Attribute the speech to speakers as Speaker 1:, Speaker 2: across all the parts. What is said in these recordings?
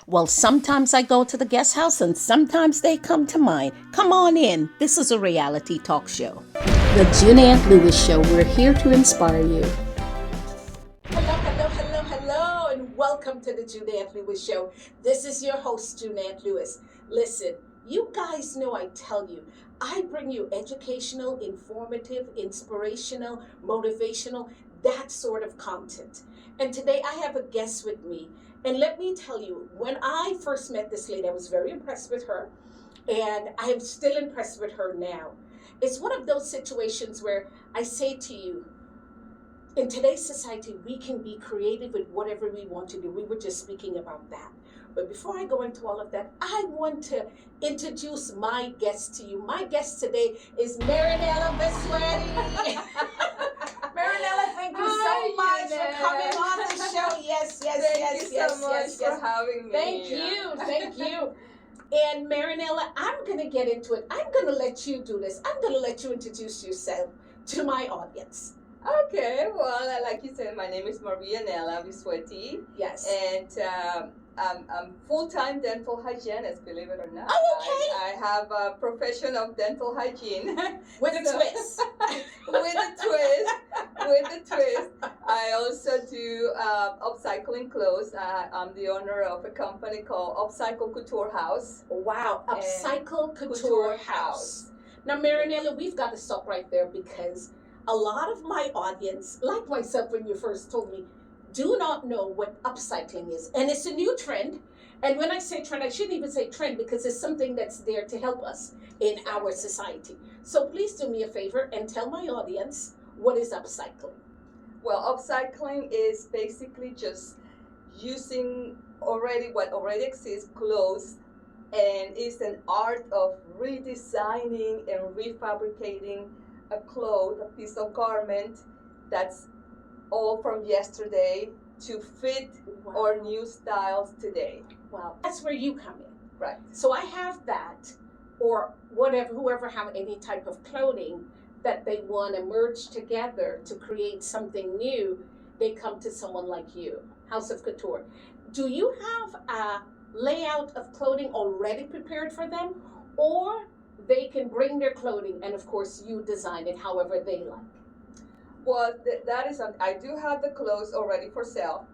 Speaker 1: Well, sometimes I go to the guest house and sometimes they come to mine. Come on in. This is a reality talk show. The Juneann Lewis Show. We're here to inspire you. Hello, and welcome to the Juneann Lewis Show. This is your host, Juneann Lewis. Listen, you guys know I tell you, I bring you educational, informative, inspirational, motivational, that sort of content. And today I have a guest with me. And let me tell you, when I first met this lady, I was very impressed with her. And I am still impressed with her now. It's one of those situations where I say to you, in today's society, we can be creative with whatever we want to do. We were just speaking about that. But before I go into all of that, I want to introduce my guest to you. My guest today is Marinella Vesuetti. Marinella, thank you so much for coming on the show. Yes.
Speaker 2: Thank you so much for having me.
Speaker 1: Thank you. And Marinella, I'm going to get into it. I'm going to let you do this. I'm going to let you introduce yourself to my audience.
Speaker 2: Okay, well, like you said, my name is Juneann Lewis Show.
Speaker 1: Yes.
Speaker 2: And I'm full-time dental hygienist, believe it or not.
Speaker 1: Oh, okay.
Speaker 2: I have a profession of dental hygiene.
Speaker 1: With a twist.
Speaker 2: With a twist. I also do upcycling clothes. I'm the owner of a company called Upcycle Couture House.
Speaker 1: Wow, Upcycle Couture House. Now, Marinella, we've got to stop right there because a lot of my audience, like myself when you first told me, do not know what upcycling is. And it's a new trend. And when I say trend, I shouldn't even say trend because it's something that's there to help us in our society. So please do me a favor and tell my audience, what is upcycling?
Speaker 2: Well, upcycling is basically just using what already exists, clothes, and it's an art of redesigning and refabricating a cloth, a piece of garment that's all from yesterday to fit our new styles today.
Speaker 1: Wow, that's where you come in.
Speaker 2: Right.
Speaker 1: So I have that, or whatever, whoever have any type of clothing that they want to merge together to create something new, they come to someone like you, House of Couture. Do you have a layout of clothing already prepared for them, or they can bring their clothing and of course you design it however they like?
Speaker 2: Well, that is, I do have the clothes already for sale,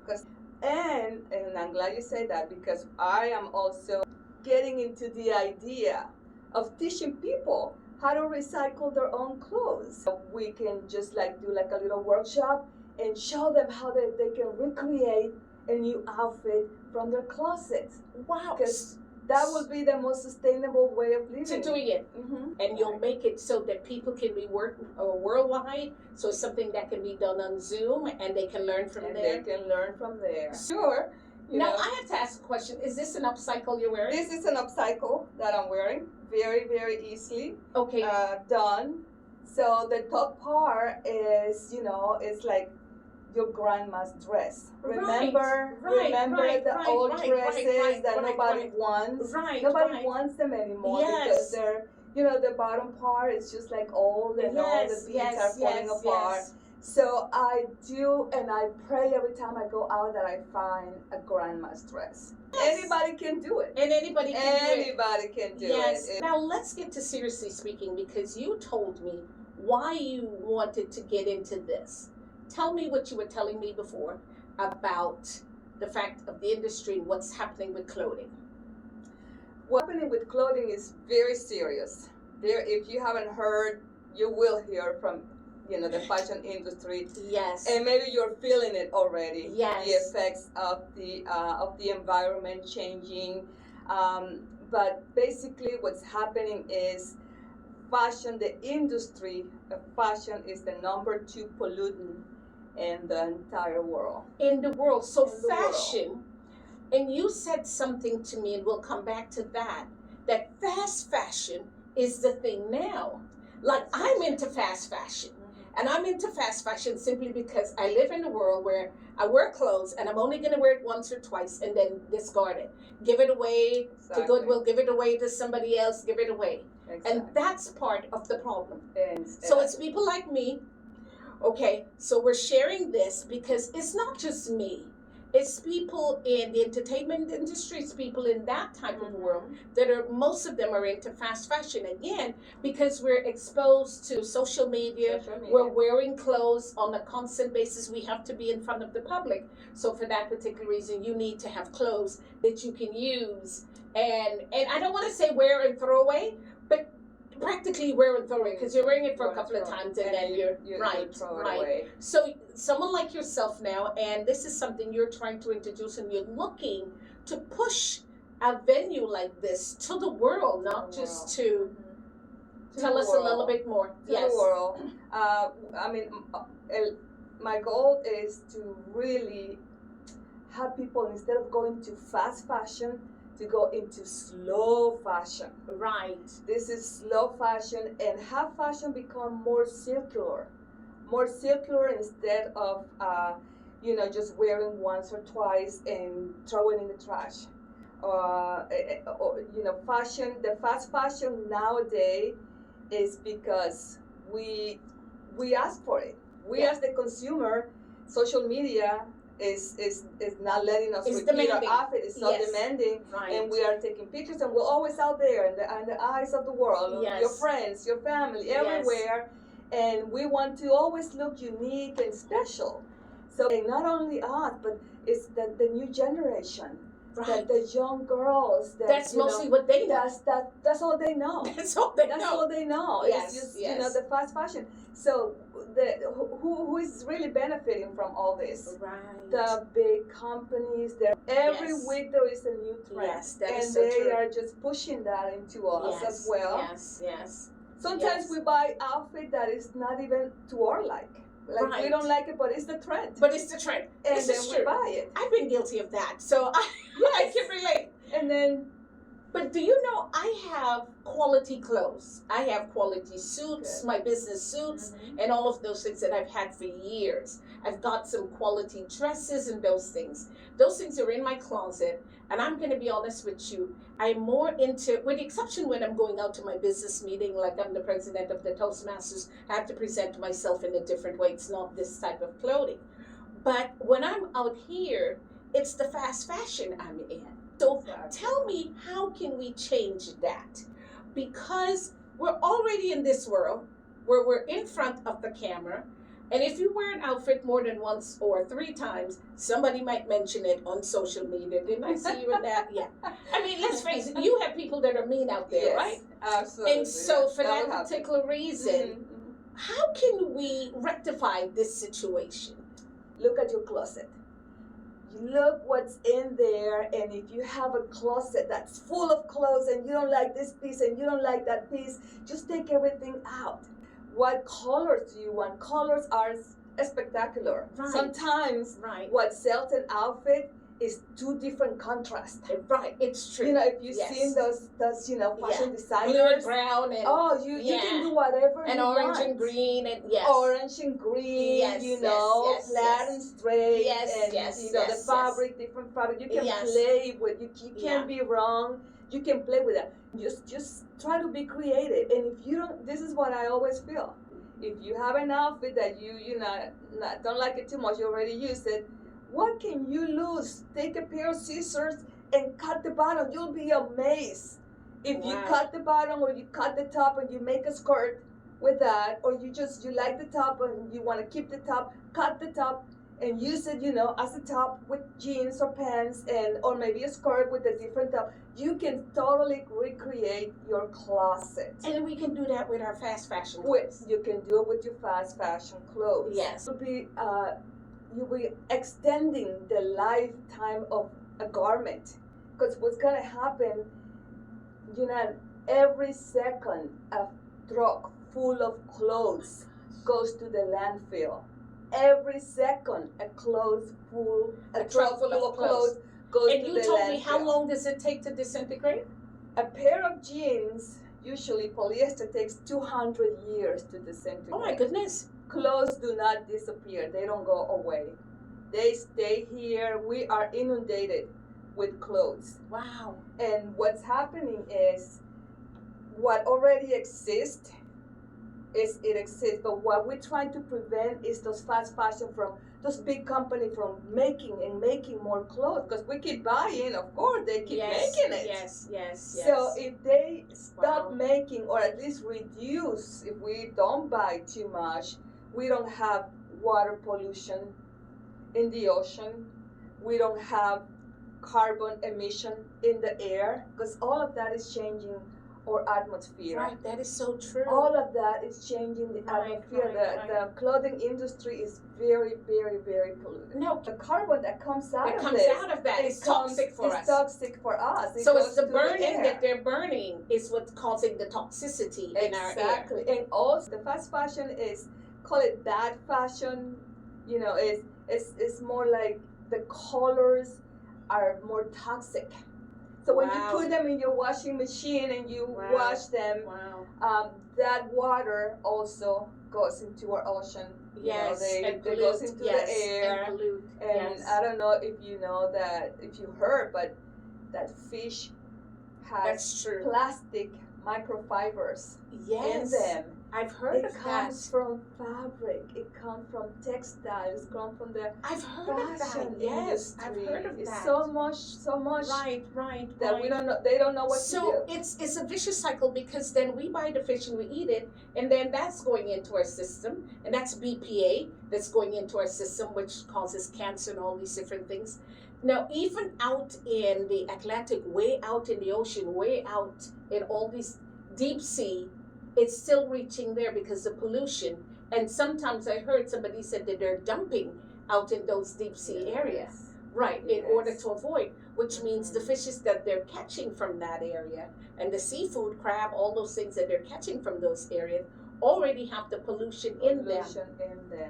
Speaker 2: and I'm glad you say that because I am also getting into the idea of teaching people how to recycle their own clothes. We can just do a little workshop and show them how they can recreate a new outfit from their closets.
Speaker 1: Wow.
Speaker 2: Because that would be the most sustainable way of living.
Speaker 1: To doing it.
Speaker 2: Mm-hmm.
Speaker 1: And you'll make it so that people can be worldwide. So it's something that can be done on Zoom and they can learn from there.
Speaker 2: They can learn from there.
Speaker 1: Sure. Now, I have to ask a question. Is this an upcycle you're wearing?
Speaker 2: This is an upcycle that I'm wearing. Very, very easily done. So the top part is, it's like your grandma's dress. Remember the old dresses that nobody wants? Nobody wants them anymore because they're, the bottom part is just old and all the beads are falling apart. Yes. So I do, and I pray every time I go out that I find a grandma's dress. Yes. Anybody can do it.
Speaker 1: And anybody can do it. Now let's get to seriously speaking because you told me why you wanted to get into this. Tell me what you were telling me before about the fact of the industry and what's happening with clothing.
Speaker 2: What's happening with clothing is very serious. If you haven't heard, you will hear from the fashion industry.
Speaker 1: Yes.
Speaker 2: And maybe you're feeling it already.
Speaker 1: Yes.
Speaker 2: The effects of the environment changing. But basically what's happening is fashion, the industry of fashion is the number 2 pollutant in the entire world.
Speaker 1: In the world. So fashion, and you said something to me, and we'll come back to that fast fashion is the thing now. Like I'm into fast fashion. And I'm into fast fashion simply because I live in a world where I wear clothes and I'm only going to wear it once or twice and then discard it. Give it away to Goodwill, give it away to somebody else, give it away. Exactly. And that's part of the problem. So it's people like me. Okay, so we're sharing this because it's not just me. It's people in the entertainment industry, it's people in that type of world that are, most of them are into fast fashion again, because we're exposed to social media. We're wearing clothes on a constant basis. We have to be in front of the public. So for that particular reason, you need to have clothes that you can use. And I don't want to say wear and throw away, but practically wear and throw away, because you're wearing it for a couple of times and then you're right.
Speaker 2: Away.
Speaker 1: So someone like yourself now, and this is something you're trying to introduce, and you're looking to push a venue like this to the world, not just to tell us a little bit more.
Speaker 2: Yes. The world. I mean, my goal is to really have people, instead of going to fast fashion, to go into slow fashion.
Speaker 1: Right.
Speaker 2: This is slow fashion, and have fashion become more circular instead of just wearing once or twice and throwing in the trash. Fashion, the fast fashion nowadays is because we ask for it. We as the consumer, social media is not letting us repeat our outfit. It's so demanding, and we are taking pictures, and we're always out there in the eyes of the world, your friends, your family, everywhere, and we want to always look unique and special. So, and not only us, but it's the new generation. Right. The young girls.
Speaker 1: That's mostly what they know.
Speaker 2: That's all they know.
Speaker 1: That's all they know.
Speaker 2: Yes, it's just the fast fashion. So who is really benefiting from all this?
Speaker 1: Right.
Speaker 2: The big companies. Every week there is a new trend.
Speaker 1: Yes, that
Speaker 2: and
Speaker 1: is so
Speaker 2: they
Speaker 1: true.
Speaker 2: are just pushing that into us as well.
Speaker 1: Yes.
Speaker 2: Sometimes we buy outfit that is not even to our like. We don't like it, but it's the trend.
Speaker 1: And
Speaker 2: then we buy it.
Speaker 1: I've been guilty of that, so I can relate.
Speaker 2: And then,
Speaker 1: but do you know, I have quality clothes. I have quality suits, my business suits, and all of those things that I've had for years. I've got some quality dresses and those things. Those things are in my closet, and I'm going to be honest with you, I'm more into, with the exception when I'm going out to my business meeting, like I'm the president of the Toastmasters, I have to present myself in a different way. It's not this type of clothing. But when I'm out here, it's the fast fashion I'm in. So tell me, how can we change that? Because we're already in this world where we're in front of the camera, and if you wear an outfit more than once or 3 times, somebody might mention it on social media. Didn't I see you in that? Yeah. I mean, let's face it, you have people that are mean out there, right?
Speaker 2: Absolutely.
Speaker 1: And so for that particular reason, how can we rectify this situation?
Speaker 2: Look at your closet. Look what's in there, and if you have a closet that's full of clothes and you don't like this piece and you don't like that piece, just take everything out. What colors do you want? Colors are spectacular.
Speaker 1: Right.
Speaker 2: Sometimes what sells an outfit is 2 different contrasts.
Speaker 1: Right, it's true.
Speaker 2: If you've seen those fashion designers.
Speaker 1: Blue and brown and
Speaker 2: you can do whatever
Speaker 1: and
Speaker 2: you
Speaker 1: orange
Speaker 2: want.
Speaker 1: and green and
Speaker 2: orange and green, flat and straight, the fabric, different fabric. You can play with you can't be wrong. You can play with that. Just try to be creative. And if you don't, this is what I always feel. If you have an outfit that you don't like it too much, you already used it. What can you lose? Take a pair of scissors and cut the bottom. You'll be amazed. If you cut the bottom or you cut the top and you make a skirt with that, or you like the top and you want to keep the top, cut the top and use it, as a top with jeans or pants, or maybe a skirt with a different top. You can totally recreate your closet.
Speaker 1: And we can do that with our fast fashion clothes.
Speaker 2: You can do it with your fast fashion clothes.
Speaker 1: Yes.
Speaker 2: You'll be extending the lifetime of a garment. Because what's going to happen, every second a truck full of clothes goes to the landfill. Every second a truck full of clothes goes to the landfill.
Speaker 1: And you told me, how long does it take to disintegrate?
Speaker 2: A pair of jeans, usually polyester, takes 200 years to disintegrate.
Speaker 1: Oh my goodness.
Speaker 2: Clothes do not disappear. They don't go away. They stay here. We are inundated with clothes.
Speaker 1: Wow.
Speaker 2: And what's happening is what already exists, it exists. But what we're trying to prevent is those fast fashion from those big companies from making more clothes, because we keep buying, of course, they keep making it.
Speaker 1: Yes.
Speaker 2: So if they stop making, or at least reduce, if we don't buy too much, we don't have water pollution in the ocean. We don't have carbon emission in the air, because all of that is changing our atmosphere.
Speaker 1: Right, that is so true.
Speaker 2: All of that is changing the atmosphere. The clothing industry is very, very, very polluted.
Speaker 1: No,
Speaker 2: the carbon that comes out
Speaker 1: of that is toxic for us.
Speaker 2: It's toxic for us.
Speaker 1: So it's the burning that they're burning is what's causing the toxicity in our air.
Speaker 2: Exactly. And also the fast fashion is, call it bad fashion, you know, it's more like the colors are more toxic. So when you put them in your washing machine and you wash them, that water also goes into our ocean.
Speaker 1: Yes,
Speaker 2: it goes into the air. And I don't know if you know that, if you heard, but that fish has plastic microfibers in them.
Speaker 1: I've heard of that. It
Speaker 2: comes from fabric. It comes from textiles. It comes from the fashion industry.
Speaker 1: I've heard of that.
Speaker 2: It's so much.
Speaker 1: Right.
Speaker 2: That we don't know. They don't know what to do.
Speaker 1: So it's a vicious cycle, because then we buy the fish and we eat it, and then that's going into our system, and that's BPA that's going into our system, which causes cancer and all these different things. Now, even out in the Atlantic, way out in the ocean, way out in all these deep sea, it's still reaching there because of pollution. And sometimes I heard somebody said that they're dumping out in those deep sea areas, in order to avoid, which means the fishes that they're catching from that area and the seafood, crab, all those things that they're catching from those areas already have the pollution in them.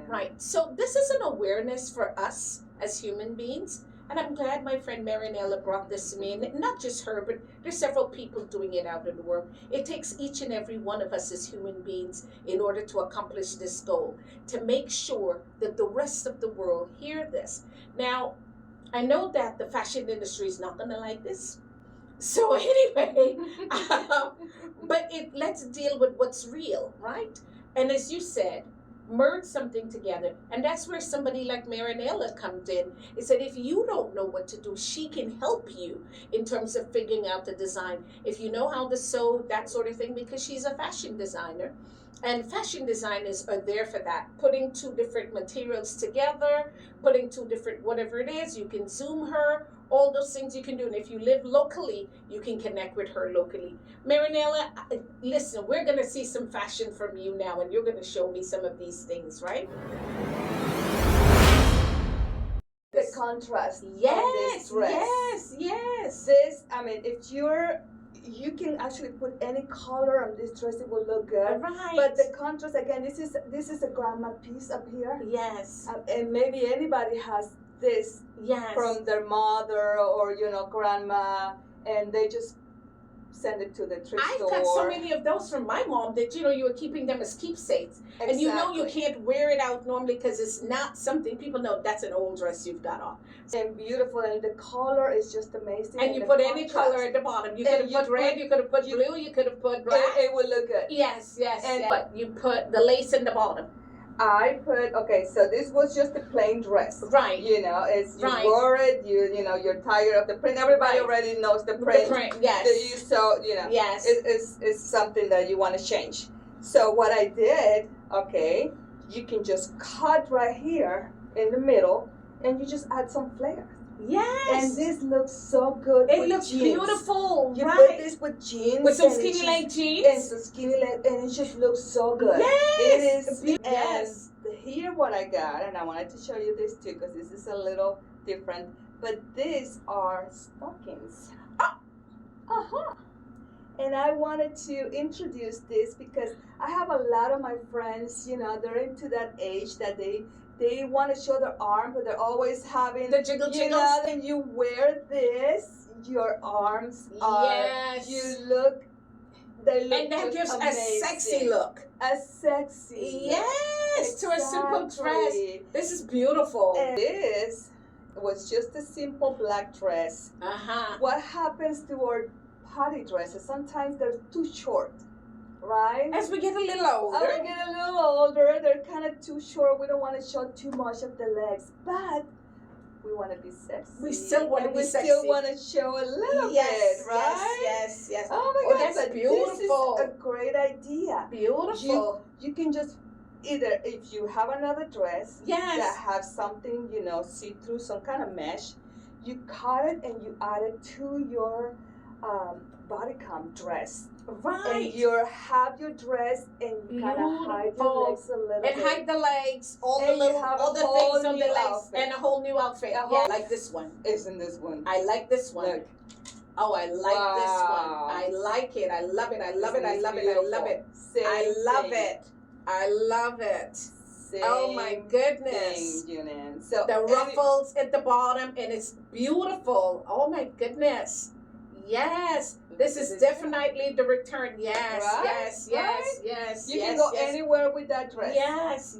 Speaker 1: Right. So this is an awareness for us as human beings. And I'm glad my friend Marinella brought this to me, and not just her, but there's several people doing it out in the world. It takes each and every one of us as human beings in order to accomplish this goal, to make sure that the rest of the world hear this. Now, I know that the fashion industry is not going to like this. So anyway, but let's deal with what's real, right? And as you said, merge something together, and that's where somebody like Marinella comes in. It said if you don't know what to do, she can help you in terms of figuring out the design. If you know how to sew, that sort of thing, because she's a fashion designer, and fashion designers are there for that, putting two different materials together, putting two different whatever it is. You can Zoom her, all those things you can do. And if you live locally, you can connect with her locally. Marinella, listen, we're going to see some fashion from you now, and you're going to show me some of these things, right?
Speaker 2: The contrast on this dress.
Speaker 1: Yes.
Speaker 2: This, I mean, if you can actually put any color on this dress, it will look good.
Speaker 1: Right.
Speaker 2: But the contrast, again, this is a grandma piece up here.
Speaker 1: Yes.
Speaker 2: And maybe anybody has this from their mother or grandma, and they just send it to the thrift store.
Speaker 1: I've got so many of those from my mom that you were keeping them as keepsakes. Exactly. And you can't wear it out normally because it's not something people know. That's an old dress you've got on.
Speaker 2: And beautiful, and the color is just amazing.
Speaker 1: And you put any color at the bottom. You could have put red, you could have put blue, you could have put black.
Speaker 2: It would look good.
Speaker 1: Yes. But you put the lace in the bottom.
Speaker 2: I put, so this was just a plain dress.
Speaker 1: Right.
Speaker 2: It's you wore it, you're tired of the print. Everybody already knows the print.
Speaker 1: The print, yes.
Speaker 2: Yes. It's something that you want to change. So what I did, you can just cut right here in the middle, and you just add some flair.
Speaker 1: Yes.
Speaker 2: And this looks so good.
Speaker 1: It looks beautiful.
Speaker 2: You put this with jeans.
Speaker 1: With some skinny leg jeans.
Speaker 2: And some skinny leg, and it just looks so good.
Speaker 1: Yes.
Speaker 2: It is.
Speaker 1: Yes.
Speaker 2: And here what I got, and I wanted to show you this too, because this is a little different. But these are stockings. And I wanted to introduce this because I have a lot of my friends, they're into that age that they want to show their arm, but they're always having
Speaker 1: the jiggle jiggles.
Speaker 2: And you wear this, your arms are, they look
Speaker 1: and that gives
Speaker 2: amazing.
Speaker 1: A sexy look.
Speaker 2: A sexy
Speaker 1: Yes, to a simple dress. This is beautiful.
Speaker 2: And this was just a simple black dress. What happens to our party dresses? Sometimes they're too short. right?
Speaker 1: As we get a little older.
Speaker 2: As we get a little older, they're kind of too short. We don't want to show too much of the legs, but we want to be sexy.
Speaker 1: We still want to be sexy.
Speaker 2: We still want to show a little bit, right?
Speaker 1: Yes.
Speaker 2: Oh my God,
Speaker 1: that's beautiful.
Speaker 2: This is a great idea.
Speaker 1: Beautiful.
Speaker 2: You can just either, if you have another dress that has something, see-through, some kind of mesh, you cut it and you add it to your bodycon dress.
Speaker 1: Right.
Speaker 2: And you have your dress and you kind of hide your legs a little bit.
Speaker 1: And hide the legs, all the things on the legs, and a whole new outfit. I like this one.
Speaker 2: Isn't this one?
Speaker 1: I like this one.
Speaker 2: Look.
Speaker 1: Oh, I like this one. I like it. I love it. I love it. I love it. I love it. I love it. I love it. Oh my goodness.
Speaker 2: Juneann. So
Speaker 1: the ruffles at the bottom, and it's beautiful. Oh my goodness. Yes. This is definitely the return. Yes, right? yes.
Speaker 2: You can go anywhere with that dress.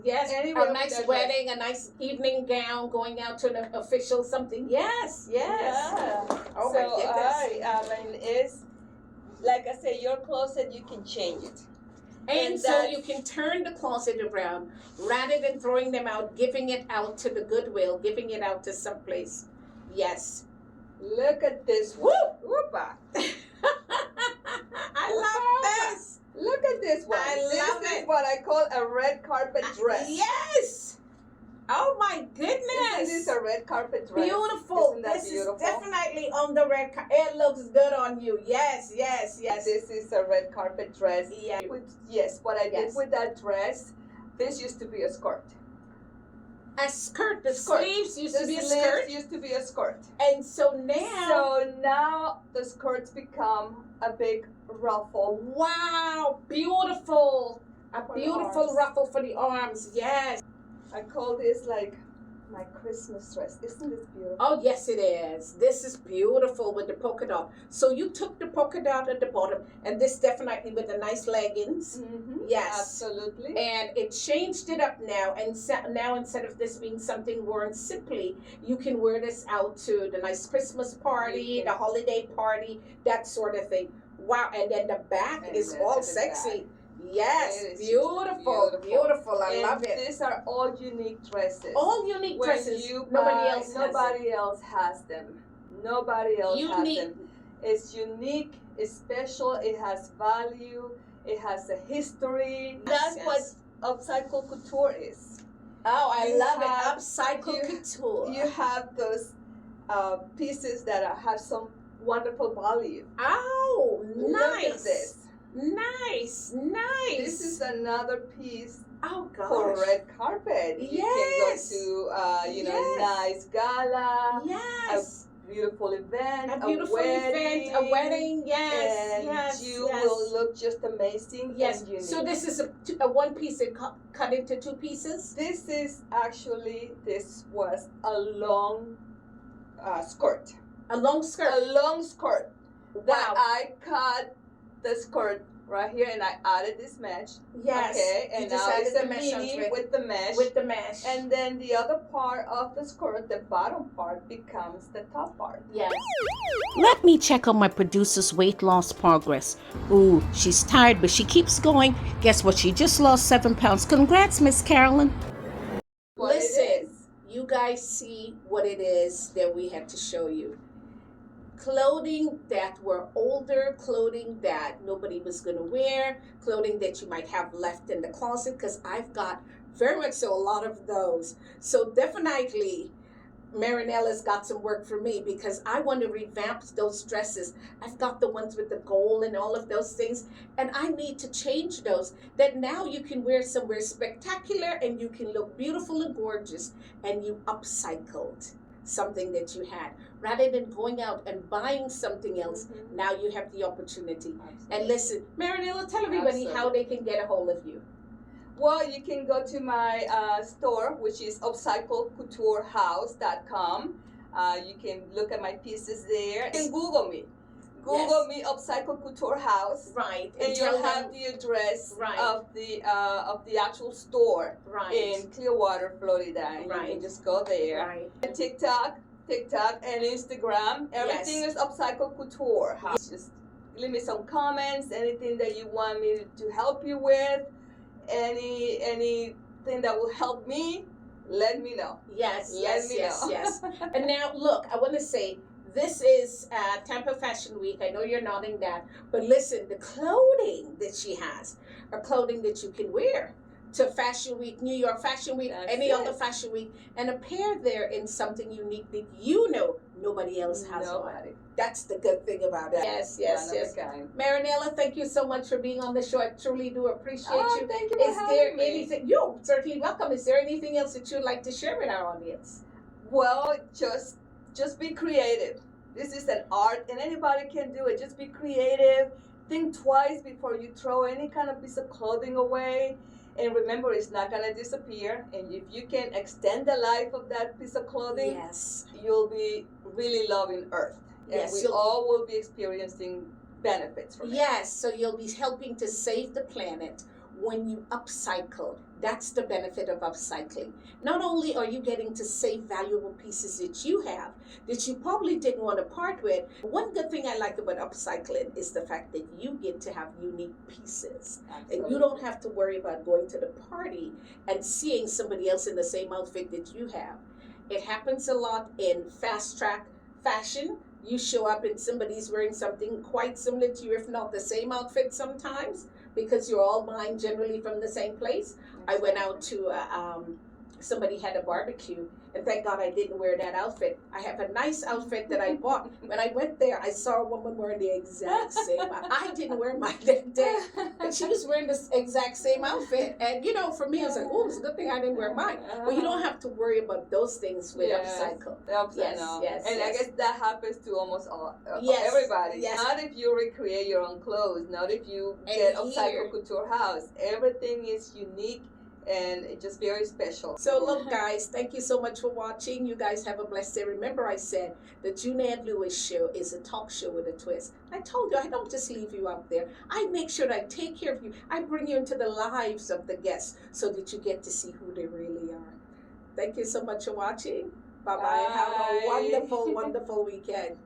Speaker 1: Yes.
Speaker 2: Anywhere
Speaker 1: a nice wedding, a nice evening gown, going out to an official something. Yes.
Speaker 2: Yeah.
Speaker 1: Oh my goodness.
Speaker 2: I mean, it's like I say, your closet, you can change it.
Speaker 1: And so you can turn the closet around rather than throwing them out, giving it out to the Goodwill, giving it out to someplace. Yes.
Speaker 2: Look at this. Woo! Whoopa.
Speaker 1: I love this.
Speaker 2: Look at this one. This is what I call a red carpet dress.
Speaker 1: Yes. Oh my goodness.
Speaker 2: Isn't this a red carpet dress?
Speaker 1: Beautiful.
Speaker 2: Isn't that beautiful?
Speaker 1: Is definitely on the red carpet. It looks good on you. Yes.
Speaker 2: This is a red carpet dress.
Speaker 1: Yeah.
Speaker 2: What I did with that dress, this used to be a skirt.
Speaker 1: A skirt. The sleeves used to be a skirt.
Speaker 2: Used to be a skirt.
Speaker 1: And so now
Speaker 2: the skirts become a big ruffle.
Speaker 1: Wow, beautiful. A beautiful ruffle for the arms. Yes.
Speaker 2: I call this like my Christmas dress. Isn't this beautiful?
Speaker 1: Oh, yes, it is. This is beautiful with the polka dot. So you took the polka dot at the bottom, and this definitely with the nice leggings.
Speaker 2: Mm-hmm.
Speaker 1: Yes.
Speaker 2: Absolutely.
Speaker 1: And it changed it up now. And now instead of this being something worn simply, you can wear this out to the nice Christmas party, the holiday party, that sort of thing. Wow. And then the back is all sexy. Yes, beautiful. I love it.
Speaker 2: These are all unique dresses.
Speaker 1: All unique dresses.
Speaker 2: Nobody else has them. Nobody else has them. It's unique. It's special. It has value. It has a history. That's what Upcycle Couture is.
Speaker 1: Oh, I love it. Upcycle Couture.
Speaker 2: You have those pieces that have some wonderful value.
Speaker 1: Oh, nice.
Speaker 2: Look at this.
Speaker 1: Nice.
Speaker 2: This is another piece
Speaker 1: for
Speaker 2: red carpet.
Speaker 1: Yes.
Speaker 2: You can go to, a nice gala.
Speaker 1: Yes.
Speaker 2: A beautiful event.
Speaker 1: A wedding. Yes.
Speaker 2: And you will look just amazing.
Speaker 1: Yes.
Speaker 2: And unique.
Speaker 1: So this is a one piece that cut into two pieces?
Speaker 2: This was a long skirt.
Speaker 1: A long skirt?
Speaker 2: A long skirt.
Speaker 1: Wow.
Speaker 2: That I cut the skirt right here, and I added this mesh.
Speaker 1: Yes.
Speaker 2: Okay, and now it's a mini with the mesh.
Speaker 1: With the mesh.
Speaker 2: And then the other part of the skirt, the bottom part, becomes the top part.
Speaker 1: Yes.
Speaker 3: Let me check on my producer's weight loss progress. Ooh, she's tired, but she keeps going. Guess what? She just lost 7 pounds. Congrats, Miss Carolyn.
Speaker 1: Listen, you guys see what it is that we had to show you. Clothing that were older, clothing that nobody was going to wear, clothing that you might have left in the closet, because I've got very much so a lot of those. So definitely Marinella's got some work for me, because I want to revamp those dresses. I've got the ones with the gold and all of those things, and I need to change those, that now you can wear somewhere spectacular and you can look beautiful and gorgeous, and you upcycled something that you had. Rather than going out and buying something else, now you have the opportunity. And listen, Marinella, tell everybody how they can get a hold of you.
Speaker 2: Well, you can go to my store, which is upcyclecouturehouse.com. You can look at my pieces there. You can Google me. Google me Upcycle Couture House.
Speaker 1: Right.
Speaker 2: And you'll have the address of the actual store in Clearwater, Florida. And you can just go there.
Speaker 1: Right.
Speaker 2: And TikTok and Instagram. Everything is Upcycle Couture House. Just leave me some comments, anything that you want me to help you with, anything that will help me, let me know.
Speaker 1: Yes.
Speaker 2: Yes.
Speaker 1: And now, look, I want to say, this is Tampa Fashion Week. I know you're nodding that. But listen, the clothing that she has are clothing that you can wear to Fashion Week, New York Fashion Week, any other Fashion Week, and appear there in something unique that you know nobody else has on. That's the good thing about it. Yes. Marinella, thank you so much for being on the show. I truly do appreciate you.
Speaker 2: Thank you for having me.
Speaker 1: Anything? You're certainly welcome. Is there anything else that you'd like to share with our audience?
Speaker 2: Well, just be creative. This is an art, and anybody can do it. Just be creative. Think twice before you throw any kind of piece of clothing away. And remember, it's not going to disappear. And if you can extend the life of that piece of clothing, you'll be really loving Earth. And we all will be experiencing benefits from it.
Speaker 1: Yes, so you'll be helping to save the planet when you upcycle. That's the benefit of upcycling. Not only are you getting to save valuable pieces that you have, that you probably didn't want to part with. One good thing I like about upcycling is the fact that you get to have unique pieces. Absolutely. And you don't have to worry about going to the party and seeing somebody else in the same outfit that you have. It happens a lot in fast track fashion. You show up and somebody's wearing something quite similar to you, if not the same outfit sometimes, because you're all buying generally from the same place. I went out to somebody had a barbecue, and thank God I didn't wear that outfit. I have a nice outfit that I bought. When I went there, I saw a woman wearing the exact same. I didn't wear mine that day, but she was wearing the exact same outfit. And you know, for me, I was like, oh, it's a good thing I didn't wear mine. But you don't have to worry about those things with Upcycle.
Speaker 2: Yes. And I guess that happens to almost everybody.
Speaker 1: Yes.
Speaker 2: Not if you recreate your own clothes. Not if you get Upcycle Couture House. Everything is unique. And it's just very special.
Speaker 1: So look, guys, thank you so much for watching. You guys have a blessed day. Remember, I said the Juneann Lewis Show is a talk show with a twist. I told you, I don't just leave you out there. I make sure that I take care of you. I bring you into the lives of the guests so that you get to see who they really are. Thank you so much for watching. Bye-bye. Have a wonderful, wonderful weekend.